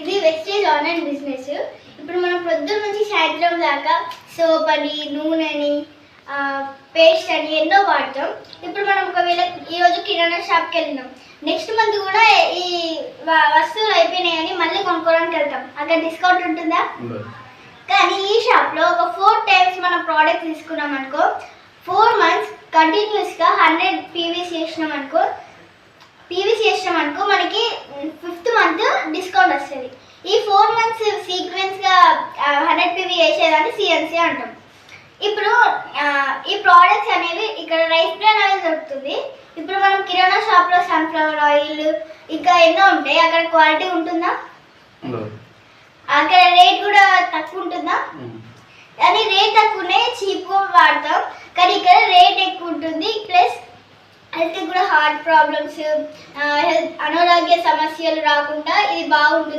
ఇది wastage online business. ఇప్పుడు మనం పొద్దున్న నుంచి సాయంత్రం దాకా సోప్ అని, నూనె అని, పేస్ట్ అని ఎన్నో వాడతాం. ఇప్పుడు మనం ఒకవేళ ఈరోజు కిరాణా షాప్కి వెళ్ళినాం, నెక్స్ట్ మంత్ కూడా ఈ వస్తువులు అయిపోయినాయని మళ్ళీ కొనుక్కోవడానికి వెళ్తాం. అక్కడ డిస్కౌంట్ ఉంటుందా? కానీ ఈ షాప్లో ఒక 4 times మనం ప్రోడక్ట్ తీసుకున్నాం అనుకో, 4 months కంటిన్యూస్గా 100 పీవీస్ చేసినాం అనుకో మనకి 5th month డిస్కౌంట్ వస్తుంది. ఈ 4 months సీక్వెన్స్గా 100 పీవీ చేసేదాన్ని సిఎన్సీ అంటాం. ఇప్పుడు ఈ ప్రోడక్ట్స్ అనేవి ఇక్కడ రైస్ బ్రాన్ ఆయిల్ దొరుకుతుంది. ఇప్పుడు మనం కిరాణా షాప్లో సన్ఫ్లవర్ ఆయిల్ ఇంకా ఎన్నో ఉంటాయి. అక్కడ క్వాలిటీ ఉంటుందా? అక్కడ రేట్ కూడా తక్కువ ఉంటుందా? కానీ రేట్ తక్కువనే చీప్గా వాడతాం, కానీ ఇక్కడ రేట్ ఎక్కువ ఉంటుంది. ప్లస్ హెల్త్ కూడా హార్ట్ ప్రాబ్లమ్స్, అనారోగ్య సమస్యలు రాకుండా ఇది బాగుంటుంది.